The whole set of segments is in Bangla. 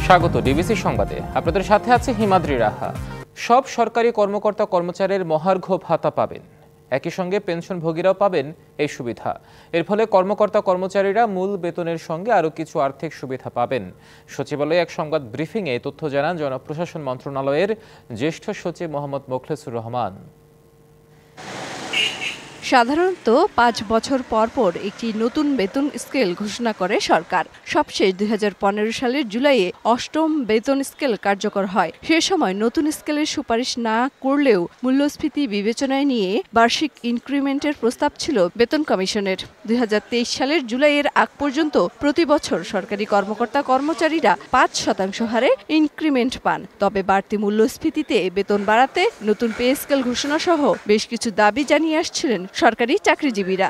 স্বাগত ডিবিসি সংবাদে। আপনাদের সাথে আছে হিমাদ্রি রাহা। সব সরকারি কর্মকর্তা কর্মচারীর মহার্ঘ ভাতা পাবেন, একই সঙ্গে পেনশনভোগীরাও পাবেন এই সুবিধা। এর ফলে কর্মকর্তা কর্মচারীরা মূল বেতনের সঙ্গে আরও কিছু আর্থিক সুবিধা পাবেন। সচিবালয়ে এক সংবাদ ব্রিফিংয়ে তথ্য জানান জনপ্রশাসন মন্ত্রণালয়ের জ্যেষ্ঠ সচিব মোহাম্মদ মোখলেসুর রহমান। সাধারণত ৫ বছর পর পর একটি নতুন বেতন স্কেল ঘোষণা করে সরকার। সবশেষ ২০১৫ সালের জুলাইয়ে ৮ম বেতন স্কেল কার্যকর হয়। সে সময় নতুন স্কেলের সুপারিশ না করলেও মূল্যস্ফীতি বিবেচনায় নিয়ে বার্ষিক ইনক্রিমেন্টের প্রস্তাব ছিল বেতন কমিশনের। ২০২৩ সালের জুলাইয়ের আগ পর্যন্ত প্রতি বছর সরকারি কর্মকর্তা কর্মচারীরা ৫% হারে ইনক্রিমেন্ট পান। তবে বাড়তি মূল্যস্ফীতিতে বেতন বাড়াতে নতুন পে স্কেল ঘোষণা সহ বেশ কিছু দাবি জানিয়ে আসছিলেন সরকারি চাকরিজীবীরা।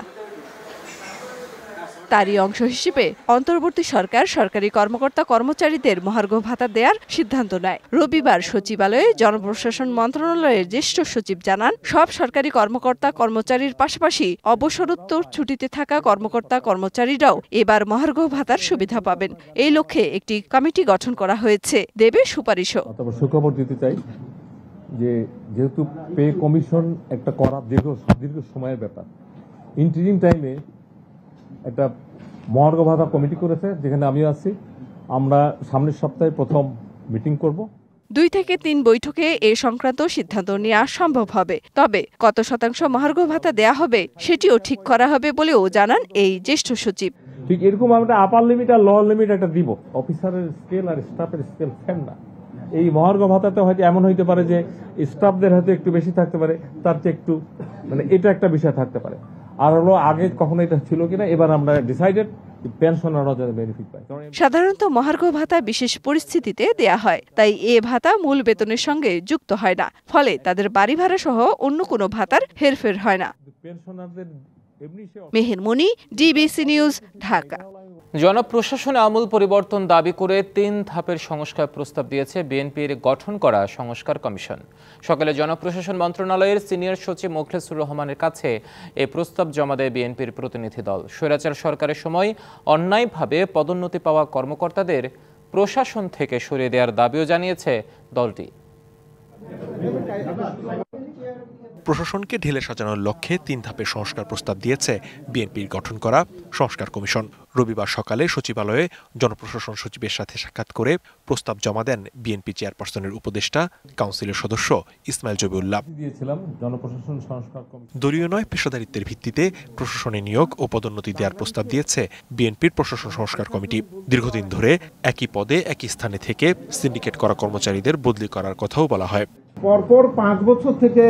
তারই অংশ হিসেবে অন্তর্বর্তী সরকার সরকারি কর্মকর্তা কর্মচারীদের মহার্ঘ ভাতা দেওয়ার সিদ্ধান্ত নেয়। রবিবার সচিবালয়ে জনপ্রশাসন মন্ত্রণালয়ের জ্যেষ্ঠ সচিব জানান, সব সরকারি কর্মকর্তা কর্মচারীর পাশাপাশি অবসরোত্তর ছুটিতে থাকা কর্মকর্তা কর্মচারীরাও এবার মহার্ঘ ভাতার সুবিধা পাবেন। এই লক্ষ্যে একটি কমিটি গঠন করা হয়েছে, দেবে সুপারিশও। সুখবর দিতে চাই যে যেহেতু পে কমিশন একটা করা দীর্ঘ সময়ের ব্যাপার, ইন্টারিম টাইমে একটা মহার্ঘ ভাতা কমিটি করেছে, যেখানে আমিও আছি। আমরা সামনের সপ্তাহে প্রথম মিটিং করব। ২ থেকে ৩ বৈঠকে এ সংক্রান্ত সিদ্ধান্ত নেওয়া সম্ভব হবে। তবে কত শতাংশ মহার্ঘ ভাতা দেয়া হবে সেটিও ঠিক করা হবে বলেও জানান এই জ্যেষ্ঠ সচিব। ঠিক এরকম আমরা আপার লিমিট আর লোয়ার লিমিট একটা দিব। অফিসারের স্কেল আর স্টাফের স্কেল সেম না। এই মহার্ঘ ভাতাতে হয়তো এমন হইতে পারে যে স্টাফদের হয়তো একটু বেশি থাকতে পারে, তার চেয়ে একটু এটা একটা বিষয় থাকতে পারে। আর হলো আগে কখনো এটা ছিল কিনা, এবার আমরা ডিসাইডেড পেনশনাররা যাতে বেনিফিট পায়। সাধারণত মহার্ঘ ভাতা বিশেষ পরিস্থিতিতে দেয়া হয়, তাই এ ভাতা মূল বেতনের সঙ্গে যুক্ত হয় না। ফলে তাদের বাড়ি ভাড়া সহ অন্য কোনো ভাতার হেরফের হয় না। মেহের মনি, ডিবিসি নিউজ, ঢাকা। জনপ্রশাসনে আমূল পরিবর্তন দাবি করে ৩ ধাপের সংস্কার প্রস্তাব দিয়েছে বিএনপির গঠন করা সংস্কার কমিশন। সকালে জনপ্রশাসন মন্ত্রণালয়ের সিনিয়র সচিব মোখলেসুর রহমানের কাছে এই প্রস্তাব জমা দেয় বিএনপির প্রতিনিধি দল। স্বৈরাচার সরকারের সময় অন্যায়ভাবে পদোন্নতি পাওয়া কর্মকর্তাদের প্রশাসন থেকে সরিয়ে দেওয়ার দাবিও জানিয়েছে দলটি। প্রশাসনকে ঢেলে সাজানোর লক্ষ্যে ৩ ধাপের সংস্কার প্রস্তাব দিয়েছে বিএনপির গঠন করা সংস্কার কমিশন। রবিবার সকালে সচিবালয়ে জনপ্রশাসন সচিবের সাথে সাক্ষাৎ করে প্রস্তাব জমা দেন বিএনপি চেয়ারপারসনের উপদেষ্টা কাউন্সিলের সদস্য ইসমাইল জবিউল্লাহ। দলীয় নয়, পেশাদারিত্বের ভিত্তিতে প্রশাসনে নিয়োগ ও পদোন্নতি দেওয়ার প্রস্তাব দিয়েছে বিএনপির প্রশাসন সংস্কার কমিটি। দীর্ঘদিন ধরে একই পদে একই স্থানে থেকে সিন্ডিকেট করা কর্মচারীদের বদলি করার কথাও বলা হয়। পরপর ৫ বছর থেকে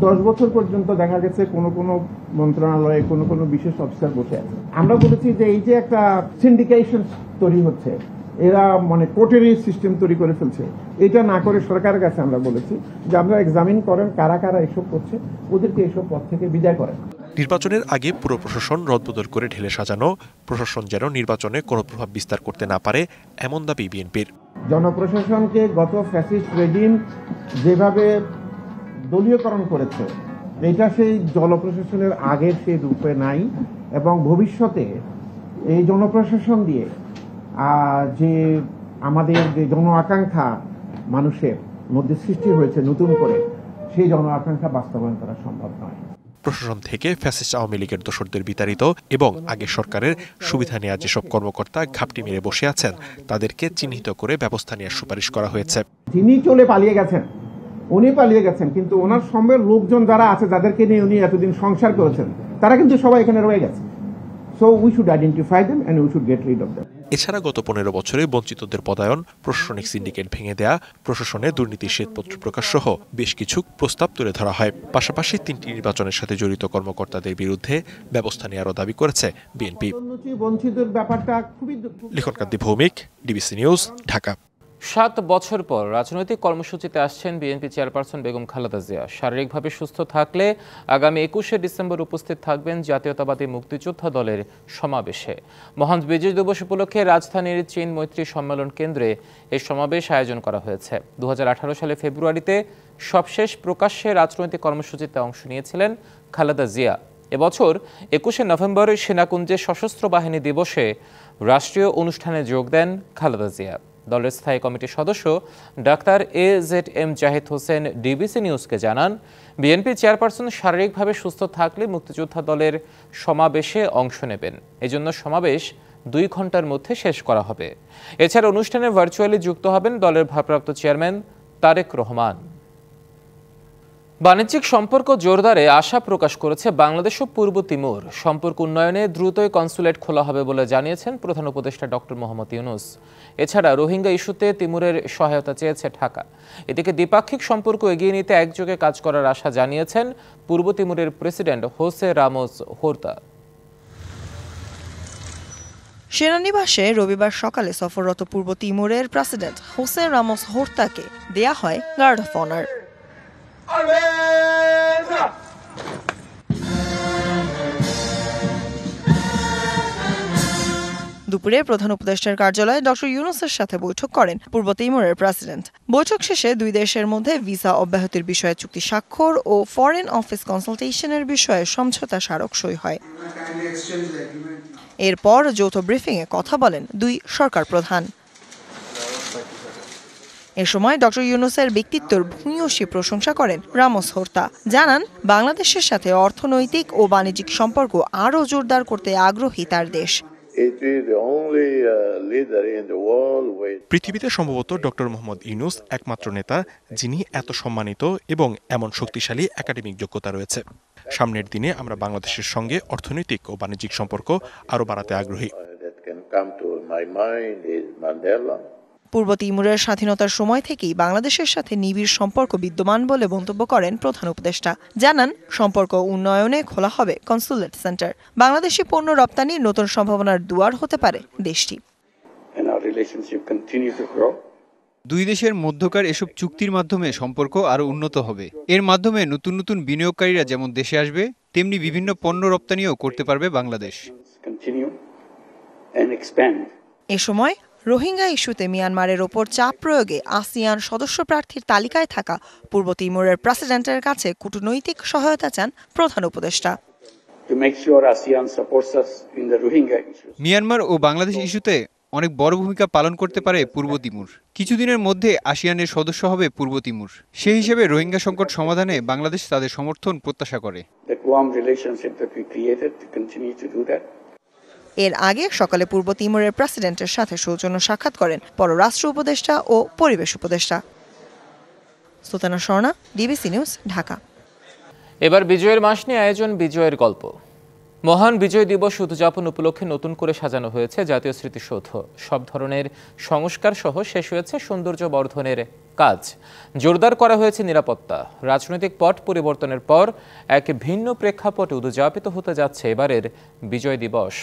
১০ বছর পর্যন্ত দেখা গেছে কোনো মন্ত্রণালয়ে কোনো বিশেষ অফিসার বসে আছে। আমরা বলেছি যে এই যে একটা সিন্ডিকেশন তৈরি হচ্ছে, এরা কোর্টেরই সিস্টেম তৈরি করে ফেলছে, এটা না করে সরকারের কাছে আমরা বলেছি যে আমরা এক্সামিন করেন কারা কারা এসব করছে, ওদেরকে এসব পদ থেকে বিদায় করেন। নির্বাচনের আগে পুরো প্রশাসন রদবদল করে ঢেলে সাজানো, প্রশাসন যেন নির্বাচনে কোনো প্রভাব বিস্তার করতে না পারে, এমন দাবি বিএনপির। জনপ্রশাসনকে গত ফ্যাসিস্ট রেজিম যেভাবে দলীয়করণ করেছে, এটা সেই জনপ্রশাসনের আগের সেই রূপে নাই, এবং ভবিষ্যতে এই জনপ্রশাসন দিয়ে যে আমাদের যে জন আকাঙ্ক্ষা মানুষের মধ্যে সৃষ্টি হয়েছে নতুন করে, সেই জন আকাঙ্ক্ষা বাস্তবায়ন করা সম্ভব নয়। প্রশাসন থেকে ফ্যাসিস্ট আওয়ামী লীগের দোসরদের বিতাড়িত এবং আগের সরকারের সুবিধা নেওয়া যেসব কর্মকর্তা ঘাপটি মেরে বসে আছেন, তাদেরকে চিহ্নিত করে ব্যবস্থা নেওয়ার সুপারিশ করা হয়েছে। যিনি উনি পালিয়ে গেছেন, কিন্তু ওনার সঙ্গে লোকজন যারা আছে, যাদেরকে নিয়ে উনি এতদিন সংসার করেছেন, তারা কিন্তু সবাই এখানে রয়ে গেছে। So we should identify them and we should get rid of them. এছাড়া গত ১৫ বছরে বঞ্চিতদের পদায়ন, প্রশাসনিক সিন্ডিকেট ভেঙে দেয়া, প্রশাসনে দুর্নীতির শ্বেতপত্র প্রকাশ সহ বেশ কিছু প্রস্তাব তুলে ধরা হয়। পাশাপাশি ৩টি নির্বাচনের সাথে জড়িত কর্মকর্তাদের বিরুদ্ধে ব্যবস্থা নেওয়ারও দাবি করেছে বিএনপি। লিখন কান্তি ভৌমিক, ডিবিসি নিউজ, ঢাকা। ৭ বছর পর রাজনৈতিক কর্মসূচিতে আসছেন বিএনপি চেয়ারপারসন বেগম খালেদা জিয়া। শারীরিকভাবে সুস্থ থাকলে আগামী ২১শে ডিসেম্বর উপস্থিত থাকবেন জাতীয়তাবাদী মুক্তিযোদ্ধা দলের সমাবেশে। মহান বিজয় দিবস উপলক্ষে রাজধানীর চীন মৈত্রী সম্মেলন কেন্দ্রে এই সমাবেশ আয়োজন করা হয়েছে। ২০১৮ সালে ফেব্রুয়ারিতে সবশেষ প্রকাশ্যে রাজনৈতিক কর্মসূচিতে অংশ নিয়েছিলেন খালেদা জিয়া। এবছর ২১শে নভেম্বর সেনাকুঞ্জে সশস্ত্র বাহিনী দিবসে রাষ্ট্রীয় অনুষ্ঠানে যোগ দেন খালেদা জিয়া। দলের স্থায়ী কমিটির সদস্য doctor AZM Zahid Hossain DBC নিউজকে জানান, বিএনপি চেয়ারপারসন শারীরিকভাবে সুস্থ থাকলে মুক্তিযোদ্ধা দলের সমাবেশে অংশ নেবেন। এজন্য সমাবেশ 2 ঘন্টার মধ্যে শেষ করা হবে। এছাড়া অনুষ্ঠানে ভার্চুয়ালি যুক্ত হবেন দলের ভারপ্রাপ্ত চেয়ারম্যান তারেক রহমান। বাণিজ্যিক সম্পর্ক জোরদারে আশা প্রকাশ করেছে বাংলাদেশ ও পূর্ব তিমুর। সম্পর্ক উন্নয়নে দ্রুতই কনসুলেট খোলা হবে বলে জানিয়েছেন প্রধান উপদেষ্টা ডক্টর মোহাম্মদ ইউনূস। এছাড়া রোহিঙ্গা ইস্যুতে তিমুরের সহায়তা চেয়েছে ঢাকা। এদিকে দ্বিপাক্ষিক সম্পর্ক এগিয়ে নিতে একযোগে কাজ করার আশা জানিয়েছেন পূর্ব তিমুরের প্রেসিডেন্ট হোসে রামোস হোর্তা। সেনানিবাসে রবিবার সকালে সফররত পূর্ব তিমুরের প্রেসিডেন্ট হোসে রামোস হোর্তাকে দেয়া হয় গার্ড অফ অনার। দুপুরে প্রধান উপদেষ্টার কার্যালয়ে ডক্টর ইউনূসের সাথে বৈঠক করেন পূর্ব তিমুরের প্রেসিডেন্ট। বৈঠক শেষে দুই দেশের মধ্যে ভিসা অব্যাহতির বিষয়ে চুক্তি স্বাক্ষর ও ফরেন অফিস কনসালটেশনের বিষয়ে সমঝোতা স্মারক সই হয়। এরপর যৌথ ব্রিফিংয়ে কথা বলেন দুই সরকার প্রধান। এ সময় ডক্টর ইউনূসের ব্যক্তিত্বের ভূয়সী প্রশংসা করেন রামোস হোর্তা। জানান, বাংলাদেশের সাথে অর্থনৈতিক ও বাণিজ্যিক সম্পর্ক আরও জোরদার করতে আগ্রহী তার দেশ। পৃথিবীতে সম্ভবত ডক্টর মোহাম্মদ ইউনূস একমাত্র নেতা যিনি এত সম্মানিত এবং এমন শক্তিশালী একাডেমিক যোগ্যতা রয়েছে। সামনের দিনে আমরা বাংলাদেশের সঙ্গে অর্থনৈতিক ও বাণিজ্যিক সম্পর্ক আরও বাড়াতে আগ্রহী। পূর্ব তিমুরের স্বাধীনতার সময় থেকেই বাংলাদেশের সাথে নিবিড় সম্পর্ক বিদ্যমান বলে মন্তব্য করেন প্রধান উপদেষ্টা। জানান, সম্পর্ক উন্নয়নে খোলা হবে কনসুলেট সেন্টার। বাংলাদেশি পণ্য রপ্তানির নতুন সম্ভাবনার দুয়ার হতে পারে দেশটি। দুই দেশের মধ্যকার এসব চুক্তির মাধ্যমে সম্পর্ক আরও উন্নত হবে। এর মাধ্যমে নতুন নতুন বিনিয়োগকারীরা যেমন দেশে আসবে, তেমনি বিভিন্ন পণ্য রপ্তানিও করতে পারবে বাংলাদেশ। এ সময় রোহিঙ্গা ইস্যুতে মিয়ানমারের ওপর চাপ প্রয়োগে আসিয়ান সদস্য প্রার্থীর তালিকায় থাকা পূর্ব তিমুরের প্রেসিডেন্টের কাছে কূটনৈতিক সহায়তা চান প্রধান উপদেষ্টা। মিয়ানমার ও বাংলাদেশ ইস্যুতে অনেক বড় ভূমিকা পালন করতে পারে পূর্ব তিমুর। কিছুদিনের মধ্যে আসিয়ানের সদস্য হবে পূর্ব তিমুর। সেই হিসেবে রোহিঙ্গা সংকট সমাধানে বাংলাদেশ তাদের সমর্থন প্রত্যাশা করে। এর আগে সকালে পূর্ব তিমুরের প্রেসিডেন্টের সাথে সৌজন্য সাক্ষাৎ করেন পররাষ্ট্র উপদেষ্টা ও পরিবেশ উপদেষ্টা। Sultana Swarna, DBC news, Dhaka. এবার বিজয়ের মাস নিয়ে আয়োজন বিজয়ের গল্প। মহান বিজয় দিবস উদযাপন উপলক্ষে নতুন করে সাজানো হয়েছে জাতীয় স্মৃতিসৌধ। সব ধরনের সংস্কার সহ শেষ হয়েছে সৌন্দর্য বর্ধনের কাজ। জোরদার করা হয়েছে নিরাপত্তা। রাজনৈতিক পট পরিবর্তনের পর এক ভিন্ন প্রেক্ষাপটে উদযাপিত হতে যাচ্ছে এবারের বিজয় দিবস।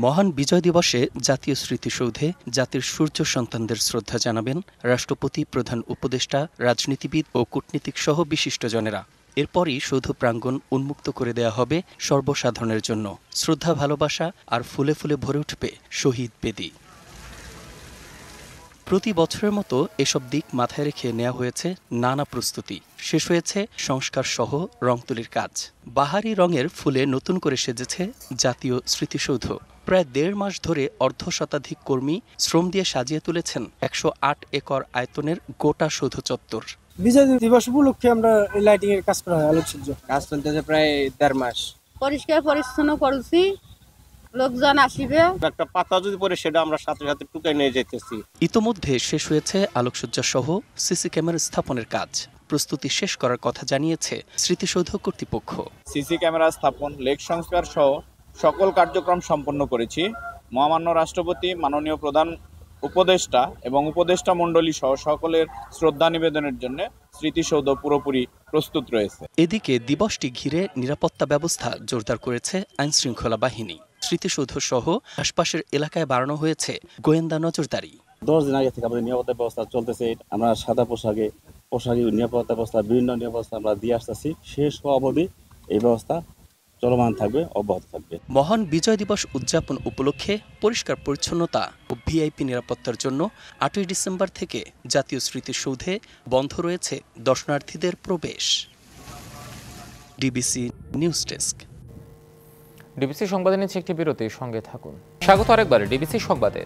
মহান বিজয় দিবসে জাতীয় স্মৃতিসৌধে জাতির সূর্য সন্তানদের শ্রদ্ধা জানাবেন রাষ্ট্রপতি, প্রধান উপদেষ্টা, রাজনীতিবিদ ও কূটনীতিক সহ বিশিষ্টজনেরা। এরপরই সৌধ প্রাঙ্গণ উন্মুক্ত করে দেয়া হবে সর্বসাধারণের জন্য। শ্রদ্ধা, ভালোবাসা আর ফুলে ফুলে ভরে উঠবে শহীদ বেদি। প্রতি বছরের মতো এসব দিক মাথায় রেখে নেওয়া হয়েছে নানা প্রস্তুতি। শেষ হয়েছে সংস্কার সহ রং তুলির কাজ। বাহারি রঙের ফুলে নতুন করে সেজেছে জাতীয় স্মৃতিসৌধ। প্রায় 1.5 মাস ধরে অর্ধশতাধিক কর্মী শ্রম দিয়ে সাজিয়ে তুলেছেন 108 একর আয়তনের গোটা সৌধ চত্বর। বিজয় দিবস উপলক্ষে আমরা লাইটিং এর কাজ করা হয়, আলোকসজ্জা কাজ চলতেছে প্রায় 1.5 মাস। পরিষ্কার পরিচ্ছন্ন করছি, লোকজন আসিবে। একটা পাতা যদি পড়ে সেটা আমরা সাথে সাথে টুকাই নিয়ে যেতেছি। ইতোমধ্যে শেষ হয়েছে আলোকসজ্জা সহ সিসি ক্যামেরা স্থাপনের কাজ। প্রস্তুতি শেষ করার কথা জানিয়েছে স্মৃতিসৌধ কর্তৃপক্ষ। সিসি ক্যামেরা স্থাপন, লেক সংস্কার সহ সকল কার্যক্রম সম্পন্ন করেছি। মহামান্য রাষ্ট্রপতি, মাননীয় প্রধান উপদেষ্টা এবং উপদেষ্টা মণ্ডলী সহ সকলের শ্রদ্ধা নিবেদনের জন্য স্মৃতিসৌধ পুরোপুরি প্রস্তুত রয়েছে। এদিকে দিবসটি ঘিরে নিরাপত্তা ব্যবস্থা জোরদার করেছে আইনশৃঙ্খলা বাহিনী। স্মৃতিসৌধ সহ আশপাশের এলাকায় বাড়ানো হয়েছে গোয়েন্দা নজরদারি। 10 দিন আগে থেকে আমাদের নিরাপত্তা ব্যবস্থা চলতেছে। আমরা সাদা পোশাকে নিরাপত্তা ব্যবস্থা, বিভিন্ন নিরাপত্তা আমরা দিয়ে আসতেছি। শেষ হওয়া অবধি এই ব্যবস্থা চলমান থাকবে, অব্যাহত থাকবে। মহান বিজয় দিবস উদযাপন উপলক্ষে পরিষ্কার পরিচ্ছন্নতা ও ভিআইপি নিরাপত্তার জন্য 8ই ডিসেম্বর থেকে জাতীয় স্মৃতিসৌধে বন্ধ রয়েছে দর্শনার্থীদের প্রবেশ। DBC news desk. ডিবিসি সংবাদে নিচ্ছে একটি বিরতি, সঙ্গে থাকুন। স্বাগত আরেকবার ডিবিসি সংবাদে।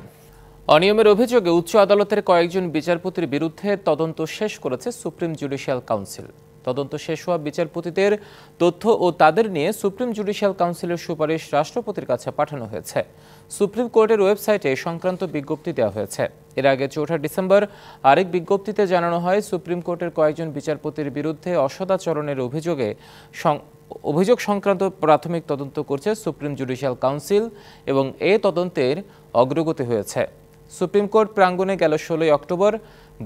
অনিয়মের অভিযোগে উচ্চ আদালতের কয়েকজন বিচারপতির বিরুদ্ধে তদন্ত শেষ করেছে সুপ্রিম জুডিশিয়াল কাউন্সিল। তদন্ত শেষ হওয়া বিচারপতিদের তথ্য ও তাদের নিয়ে সুপ্রিম জুডিশিয়াল কাউন্সিলের সুপারিশ রাষ্ট্রপতির কাছে পাঠানো হয়েছে। সুপ্রিম কোর্টের ওয়েবসাইটে সংক্রান্ত বিজ্ঞপ্তি দেওয়া হয়েছে। এর আগে 4 ডিসেম্বর আরেক বিজ্ঞপ্তিতে জানানো হয় সুপ্রিম কোর্টের কয়েকজন বিচারপতির বিরুদ্ধে অসদাচরণের অভিযোগ সংক্রান্ত প্রাথমিক তদন্ত করছে সুপ্রিম জুডিশিয়াল কাউন্সিল এবং এ তদন্তের অগ্রগতি হয়েছে। সুপ্রিম কোর্ট প্রাঙ্গণে গেল 16 অক্টোবর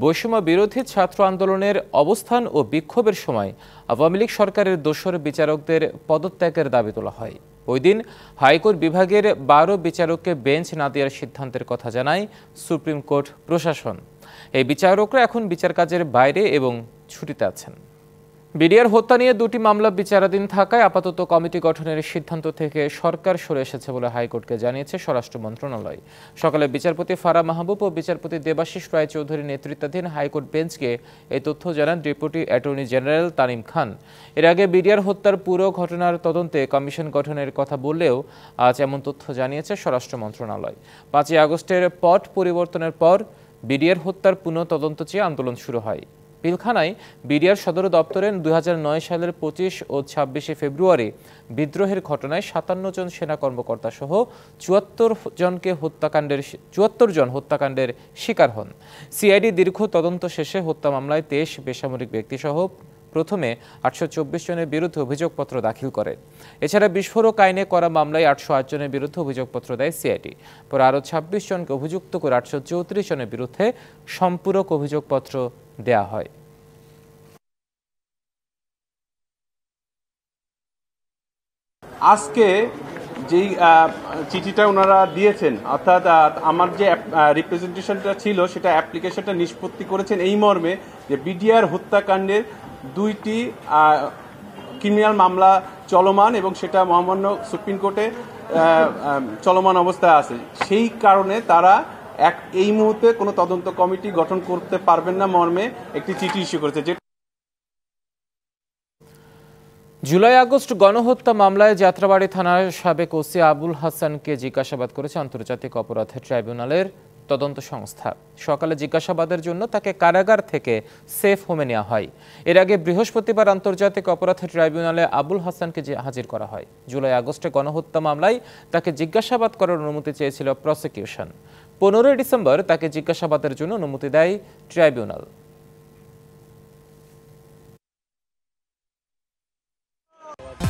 বৈষম্য বিরোধী ছাত্র আন্দোলনের অবস্থান ও বিক্ষোভের সময় আওয়ামী লীগ সরকারের দোসর বিচারকদের পদত্যাগের দাবি তোলা হয়। ওই দিন হাইকোর্ট বিভাগের 12 বিচারককে বেঞ্চ না দেওয়ার সিদ্ধান্তের কথা জানায় সুপ্রিম কোর্ট প্রশাসন। এই বিচারকরা এখন বিচার কাজের বাইরে এবং ছুটিতে আছেন। বিডিআর হত্যা নিয়ে 2টি মামলা বিচারাধীন থাকায় আপাতত কমিটি গঠনের সিদ্ধান্ত থেকে সরকার সরে এসেছে বলে হাইকোর্টকে জানিয়েছে স্বরাষ্ট্র মন্ত্রণালয়। সকালে বিচারপতি ফারা মাহবুব ও বিচারপতি দেবাশিস রায়চৌধুরী নেতৃত্বাধীন হাইকোর্ট বেঞ্চকে এই তথ্য জানান ডেপুটি অ্যাটর্নি জেনারেল তানিম খান। এর আগে বিডিআর হত্যার পুরো ঘটনার তদন্তে কমিশন গঠনের কথা বললেও আজ এমন তথ্য জানিয়েছে স্বরাষ্ট্র মন্ত্রণালয়। 5 আগস্টের পট পরিবর্তনের পর বিডিআর হত্যার পুনঃ তদন্ত চেয়ে আন্দোলন শুরু হয়। পিলখানায় বিডিআর সদর দপ্তরে 2009 সালের 25 ও 26 ফেব্রুয়ারি বিদ্রোহের ঘটনায় 57 জন সেনা কর্মকর্তা সহ 74 জন হত্যাকাণ্ডের শিকার হন। সিআইডি দীর্ঘ তদন্ত শেষে হত্যা মামলায় 23 বেসামরিক ব্যক্তি সহ প্রথমে 824 জনের বিরুদ্ধে অভিযোগপত্র দাখিল করে। এছাড়া বিস্ফোরক আইনে করা মামলায় 808 জনের বিরুদ্ধে অভিযোগপত্র দেয় সিআইডি। পরে আরও 26 জনকে অভিযুক্ত করে 834 জনের বিরুদ্ধে সম্পূরক অভিযোগপত্র দেয়া হয়। আজকে যেই চিঠিটা ওনারা দিয়েছেন, অর্থাৎ আমার যে রিপ্রেজেন্টেশনটা ছিল সেটা অ্যাপ্লিকেশনটা নিষ্পত্তি করেছেন এই মর্মে যে বিডিআর হত্যাকাণ্ডের 2টি ক্রিমিনাল মামলা চলমান এবং সেটা মহামান্য সুপ্রিম কোর্টে চলমান অবস্থায় আছে। সেই কারণে তারা এই মুহূর্তে কোনো তদন্ত কমিটি গঠন করতে পারবেন না মর্মে একটি চিঠি ইস্যু করেছে। জুলাই আগস্ট গণহত্যা মামলায় যাত্রাবাড়ী থানার সাবেক ওসি আবুল হাসানকে জিজ্ঞাসাবাদ করেছে আন্তর্জাতিক অপরাধ ট্রাইব্যুনালের তদন্ত সংস্থা। সকালে জিজ্ঞাসাবাদের জন্য তাকে কারাগার থেকে সেফ হোমে নেওয়া হয়। এর আগে বৃহস্পতিবার আন্তর্জাতিক অপরাধ ট্রাইব্যুনালে আবুল হাসানকে হাজির করা হয়। জুলাই আগস্টে গণহত্যা মামলায় তাকে জিজ্ঞাসাবাদ করার অনুমতি চেয়েছিল প্রসিকিউশন। 15 ডিসেম্বর তাকে জিজ্ঞাসাবাদের জন্য অনুমতি দেয় ট্রাইব্যুনাল।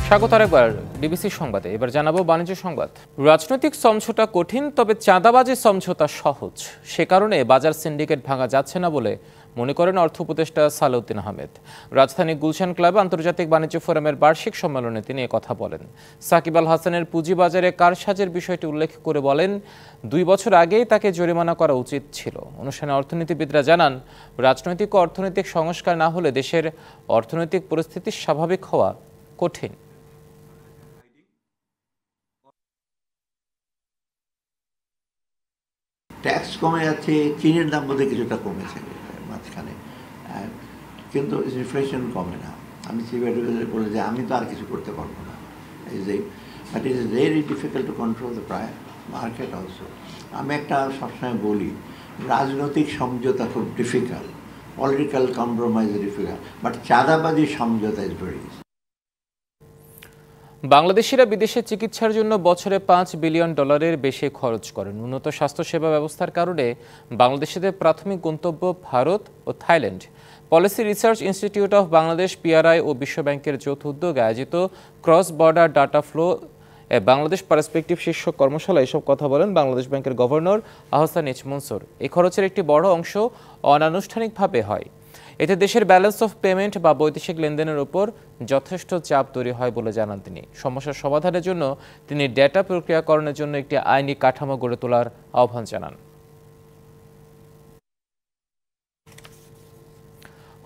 স্বাগত আরেকবার ডিবিসি সংবাদে। এবার জানাবো বাণিজ্য সংবাদ। রাজনৈতিক সমঝোতা কঠিন, তবে চাঁদাবাজি সমঝোতা সহজ। সে কারণে বাজার সিন্ডিকেট ভাঙা যাচ্ছে না বলে মনে করেন অর্থ উপদেষ্টা সালাউদ্দিন আহমেদ। রাজধানী গুলশান ক্লাবে আন্তর্জাতিক বাণিজ্য ফোরামের বার্ষিক সম্মেলনে তিনি কথা বলেন। সাকিব আল হাসানের পুঁজিবাজারে কারসাজের বিষয়টি উল্লেখ করে বলেন, 2 বছর আগেই তাকে জরিমানা করা উচিত ছিল। অনুষ্ঠানে অর্থনীতিবিদরা জানান, রাজনৈতিক ও অর্থনৈতিক সংস্কার না হলে দেশের অর্থনৈতিক পরিস্থিতি স্বাভাবিক হওয়া কঠিন। ট্যাক্স কমে যাচ্ছে, চিনির দাম বোধহয় কিছুটা কমেছে মাঝখানে, কিন্তু ইনফ্লেশন কমে না। আমি চিফ অ্যাডভাইজার বলে যে আমি তো আর কিছু করতে পারবো না, but it is very difficult to control the market also. আমি একটা সবসময় বলি, রাজনৈতিক সমঝোতা খুব difficult, political compromise difficult, but চাঁদাবাজি সমঝোতা ইজ ভেরি ইজি। বাংলাদেশিরা বিদেশে চিকিৎসার জন্য বছরে $5 বিলিয়ন বেশি খরচ করেন। উন্নত স্বাস্থ্যসেবা ব্যবস্থার কারণে বাংলাদেশিদের প্রাথমিক গন্তব্য ভারত ও Thailand. Policy research institute of Bangladesh, PRI ও বিশ্বব্যাংকের যৌথ উদ্যোগে আয়োজিত cross border data flow Bangladesh perspective শীর্ষক কর্মশালা এসব কথা বলেন বাংলাদেশ ব্যাংকের গভর্নর আহসান এইচ মনসুর। এই খরচের একটি বড় অংশ অনানুষ্ঠানিকভাবে হয়। এতে দেশের ব্যালেন্স অফ পেমেন্ট বা বৈদেশিক লেনদেনের উপর যথেষ্ট চাপ তৈরি হয় বলে জানান তিনি। সমস্যার সমাধানের জন্য তিনি ডেটা প্রক্রিয়াকরণের জন্য একটি আইনি কাঠামো গড়ে তোলার আহ্বান জানান।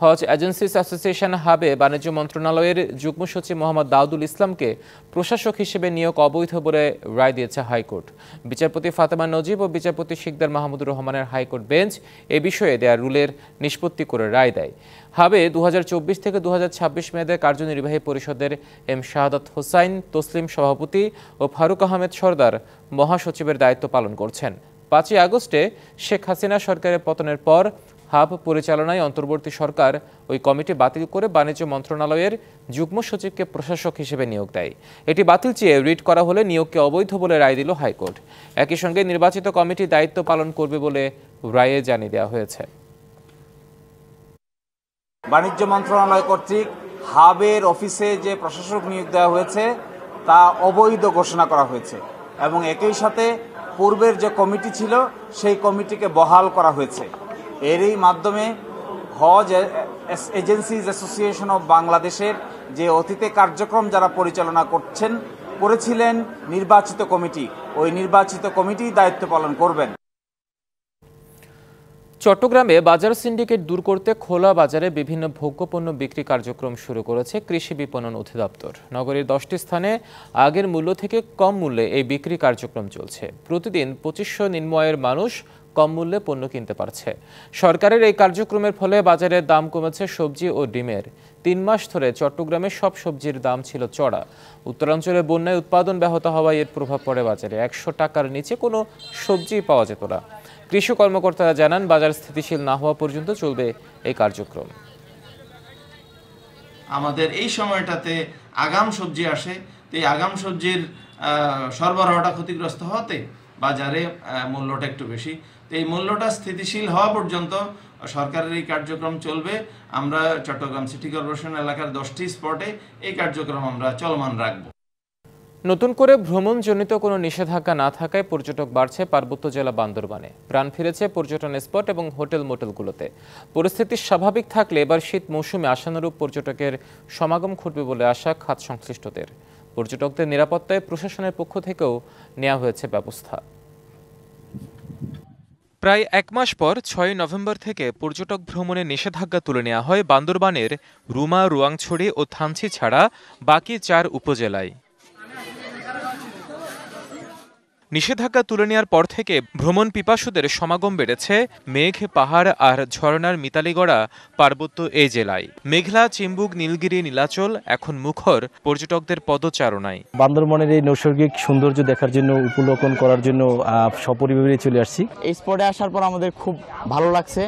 হজ এজেন্সিস অ্যাসোসিয়েশন হাবে বাণিজ্য মন্ত্রণালয়ের যুগ্ম সচিব মোহাম্মদ দাউদুল ইসলামকে প্রশাসক হিসেবে নিয়োগ অবৈধ বলে রায় দিয়েছে হাইকোর্ট। বিচারপতি ফাতেমা নজিব ও বিচারপতি শিকদার মাহমুদুর রহমানের হাইকোর্ট বেঞ্চ এ বিষয়ে দেয়া রুলের নিষ্পত্তি করে রায় দেয়। হাবে 2024 থেকে 2026 মেয়াদে কার্যনির্বাহী পরিষদের এম শাহাদাত হোসাইন তসলিম সভাপতি ও ফারুক আহমেদ সরদার মহাসচিবের দায়িত্ব পালন করছেন। 5 আগস্টে শেখ হাসিনা সরকারের পতনের পর হাব পরিচালনায় অন্তর্বর্তী সরকার ওই কমিটি বাতিল করে বাণিজ্য মন্ত্রণালয়ের যুগ্ম সচিবকে প্রশাসক হিসেবে নিয়োগ দেয়। এটি বাতিল চেয়ে রিট করা হলে নিয়োগকে অবৈধ বলে রায় দিল হাইকোর্ট। একই সঙ্গে নির্বাচিত কমিটি দায়িত্ব পালন করবে বলে রায়ে জানিয়ে দেওয়া হয়েছে। বাণিজ্য মন্ত্রণালয় কর্তৃক হাবের অফিসে যে প্রশাসক নিয়োগ দেওয়া হয়েছে তা অবৈধ ঘোষণা করা হয়েছে এবং একই সাথে পূর্বের যে কমিটি ছিল সেই কমিটিকে বহাল করা হয়েছে। এরই মাধ্যমে হজ এজেন্সিজ অ্যাসোসিয়েশন অব বাংলাদেশের যে অতীতে কার্যক্রম যারা পরিচালনা করেছিলেন নির্বাচিত কমিটি, ওই নির্বাচিত কমিটি দায়িত্ব পালন করবেন। চট্টগ্রামে বাজার সিন্ডিকেট দূর করতে খোলা বাজারে বিভিন্ন ভোগ্যপণ্য বিক্রি কার্যক্রম শুরু করেছে কৃষি বিপণন অধিদপ্তর। নগরীর 10টি স্থানে আগের মূল্য থেকে কম মূল্যে এই বিক্রি কার্যক্রম চলছে। প্রতিদিন 2500 নিম্নআয়ের মানুষ কম মূল্যে পণ্য কিনতে পারছে। সরকারের এই কার্যক্রমের ফলে বাজারের দাম কমেছে সবজি ও ডিমের। 3 মাস ধরে চট্টগ্রামে সব সবজির দাম ছিল চড়া। উত্তরাঞ্চলে বন্যায় উৎপাদন ব্যাহত হওয়ায় এর প্রভাব পড়ে বাজারে। 100 টাকার নিচে কোনো সবজি পাওয়া যেত না। কৃষি কর্মকর্তারা জানান, বাজার স্থিতিশীল না হওয়া পর্যন্ত চলবে এই কার্যক্রম। আমাদের এই সময়টাতে আগাম সবজি আসে, তো এই আগাম সবজির সরবরাহটা ক্ষতিগ্রস্ত হতে বাজারে মূল্যটা একটু বেশি। তো এই মূল্যটা স্থিতিশীল হওয়া পর্যন্ত সরকারের এই কার্যক্রম চলবে। আমরা চট্টগ্রাম সিটি কর্পোরেশন এলাকার 10টি স্পটে এই কার্যক্রম আমরা চলমান রাখব। নতুন করে ভ্রমণজনিত কোনো নিষেধাজ্ঞা না থাকায় পর্যটক বাড়ছে পার্বত্য জেলা বান্দরবানে। প্রাণ ফিরেছে পর্যটন স্পট এবং হোটেল মোটেলগুলোতে। পরিস্থিতি স্বাভাবিক থাকলে এবার শীত মৌসুমে আশানুরূপ পর্যটকের সমাগম ঘটবে বলে আশা খাত সংশ্লিষ্টদের। পর্যটকদের নিরাপত্তায় প্রশাসনের পক্ষ থেকেও নেওয়া হয়েছে ব্যবস্থা। প্রায় 1 মাস পর 6 নভেম্বর থেকে পর্যটক ভ্রমণে নিষেধাজ্ঞা তুলে নেওয়া হয় বান্দরবানের রুমা, রুয়াংছড়ি ও থানচি ছাড়া বাকি 4 উপজেলায়। নিষেধাজ্ঞা তুলে নেওয়ার পর থেকে ভ্রমণ পিপাসুদের সমাগম বেড়েছে মেঘ, পাহাড় আর ঝর্ণার মিতালিগড়া পার্বত্য এই জেলায়। মেঘলা, চিম্বুক, নীলগিরি, নীলাচল এখন মুখর পর্যটকদের পদচারণায়। বান্দরবনের এই নৈসর্গিক সৌন্দর্য দেখার জন্য, উপলোকন করার জন্য সপরিবারে চলে আসছি। এই স্পটে আসার পর আমাদের খুব ভালো লাগছে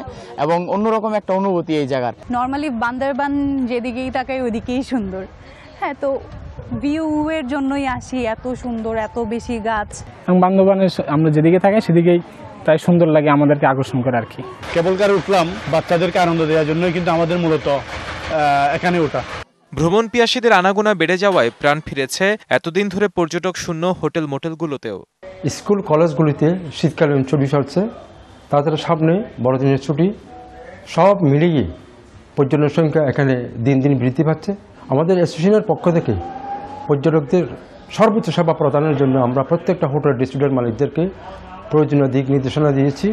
এবং অন্যরকম একটা অনুভূতি এই জায়গার। নর্মালি বান্দরবান যেদিকেই তাকাই ওইদিকেই সুন্দর। হ্যাঁ, তো ভিউ এর জন্যই আসি, এত সুন্দর, এত বেশি গাছ। এবং বান্দরবানে আমরা যেদিকে থাকি সেদিকেই তাই সুন্দর লাগে, আমাদেরকে আকর্ষণ করে আর কি। কেবল কার উঠলাম বাচ্চাদেরকে আনন্দ দেওয়ার জন্যই কিন্তু আমাদের মূলত এখানে ওঠা। ভ্রমণ পিয়াসীদের আনাগোনা বেড়ে যাওয়ায় প্রাণ ফিরেছে এতদিন ধরে পর্যটক শূন্য হোটেল মোটেলগুলোতেও। স্কুল কলেজগুলিতে শীতকালীন ছুটি চলছে, তাছাড়া সামনে বড়দিনের ছুটি, সব মিলিয়ে পর্যটনের সংখ্যা এখানে দিন দিন বৃদ্ধি পাচ্ছে। আমাদের অ্যাসোসিয়েশনের পক্ষ থেকে পর্যটকদের সর্বোচ্চ সেবা প্রদানের জন্য আমরা প্রত্যেকটা হোটেল ডিস্ট্রিক্টের মালিকদেরকে প্রয়োজনীয় দিক নির্দেশনা দিয়েছি।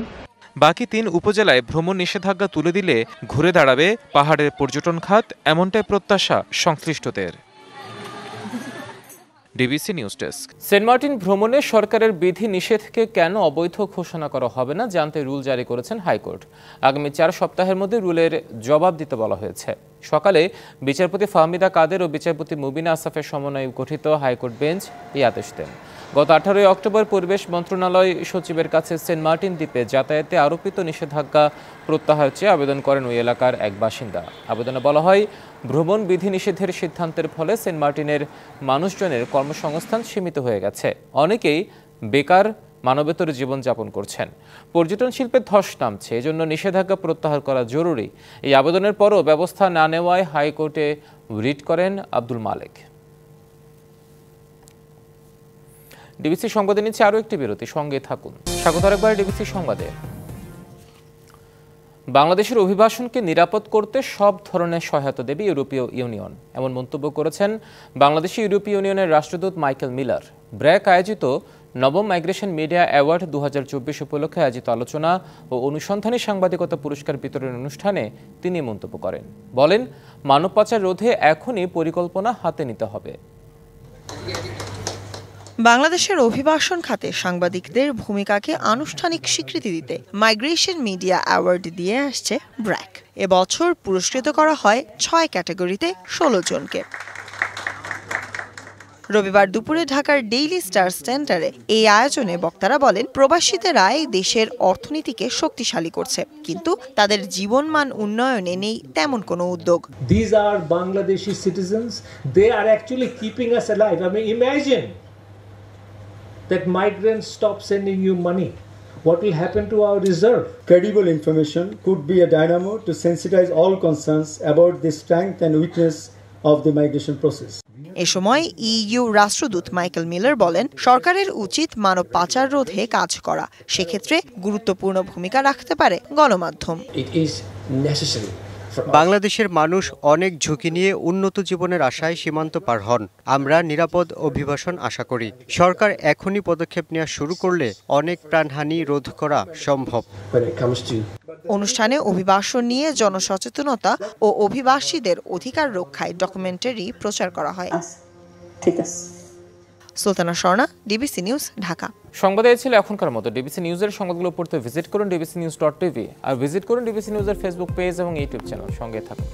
বাকি 3 উপজেলায় ভ্রমণ নিষেধাজ্ঞা তুলে দিলে ঘুরে দাঁড়াবে পাহাড়ের পর্যটন খাত, এমনটাই প্রত্যাশা সংশ্লিষ্টদের। DBC news desk. Saint Martin ভ্রমণে সরকারের বিধি নিষেধকে কেন অবৈধ ঘোষণা করা হবে না জানতে রুল জারি করেছেন হাইকোর্ট। আগামী 4 সপ্তাহের মধ্যে রুলের জবাব দিতে বলা হয়েছে। সকালে বিচারপতি ফাহমিদা কাদের ও বিচারপতি মুবিনা আসাফের সমন্বয়ে গঠিত হাইকোর্ট বেঞ্চ এই আদেশ দেন। গত 18 অক্টোবর পরিবেশ মন্ত্রণালয় সচিবের কাছে সেন্ট মার্টিন দ্বীপে যাতায়াতে আরোপিত নিষেধাজ্ঞা প্রত্যাহার চেয়ে আবেদন করেন ওই এলাকার এক বাসিন্দা। আবেদনে বলা হয়, ভ্রমণ বিধিনিষেধের সিদ্ধান্তের ফলে সেন্ট মার্টিনের মানুষজনের কর্মসংস্থান সীমিত হয়ে গেছে। অনেকেই বেকার, মানবেতর জীবনযাপন করছেন। পর্যটন শিল্পের ধস নামছে, এজন্য নিষেধাজ্ঞা প্রত্যাহার করা জরুরি। এই আবেদনের পরও ব্যবস্থা না নেওয়ায় হাইকোর্টে রিট করেন আব্দুল মালেক। ডিবিসি সংবাদে নিচ্ছে আরও একটি বিরতি, সঙ্গে থাকুন। স্বাগত আরেকবার ডিবিসি সংবাদে। বাংলাদেশের অভিবাসনকে নিরাপদ করতে সব ধরনের সহায়তা দেবে ইউরোপীয় ইউনিয়ন, এমন মন্তব্য করেছেন বাংলাদেশি ইউরোপীয় ইউনিয়নের রাষ্ট্রদূত মাইকেল মিলার। ব্র্যাক আয়োজিত নবম মাইগ্রেশন মিডিয়া অ্যাওয়ার্ড 2024 উপলক্ষে আয়োজিত আলোচনা ও অনুসন্ধানী সাংবাদিকতা পুরস্কার বিতরণ অনুষ্ঠানে তিনি মন্তব্য করেন। বলেন, মানব পাচার রোধে এখনই পরিকল্পনা হাতে নিতে হবে। বাংলাদেশের অভিবাসন খাতে সাংবাদিকদের ভূমিকাকে আনুষ্ঠানিক স্বীকৃতি দিতে মাইগ্রেশন মিডিয়া অ্যাওয়ার্ড দিয়ে আসছে ব্র্যাক। এবছর পুরস্কৃত করা হয় 6 ক্যাটাগরিতে 16 জনকে। রবিবার দুপুরে ঢাকার ডেইলি স্টার সেন্টারে এই আয়োজনে বক্তারা বলেন, প্রবাসীদেরাই দেশের অর্থনীতিকে শক্তিশালী করছে, কিন্তু তাদের জীবনমান উন্নয়নে নেই তেমন কোনো উদ্যোগ। These are Bangladeshi citizens. They are actually keeping us alive. I mean, imagine that migrants stop sending you money. What will happen to our reserve? Credible information could be a dynamo to sensitize all concerns about the strength and weakness of the migration process. এ সময় ইইউ রাষ্ট্রদূত মাইকেল মিলার বলেন, সরকারের উচিত মানব পাচার রোধে কাজ করা। সেক্ষেত্রে গুরুত্বপূর্ণ ভূমিকা রাখতে পারে গণমাধ্যম। বাংলাদেশের মানুষ অনেক ঝুঁকি নিয়ে উন্নত জীবনের আশায় সীমান্ত পার হন। আমরা নিরাপদ অভিবাসন আশা করি। সরকার এখনই পদক্ষেপ নেওয়া শুরু করলে অনেক প্রাণহানি রোধ করা সম্ভব। অনুষ্ঠানে অভিবাসন নিয়ে জনসচেতনতা ও অভিবাসীদের অধিকার রক্ষায় ডকুমেন্টারি প্রচার করা হয়। Sultana Swarna, DBC news, Dhaka. সংবাদ এই ছিল এখনকার মতো। ডিবিসি নিউজের সংবাদগুলো পড়তে ভিজিট করুন dbcnews.tv আর ভিজিট করুন ডিবিসি নিউজের ফেসবুক পেজ এবং ইউটিউব চ্যানেল। সঙ্গে থাকুন।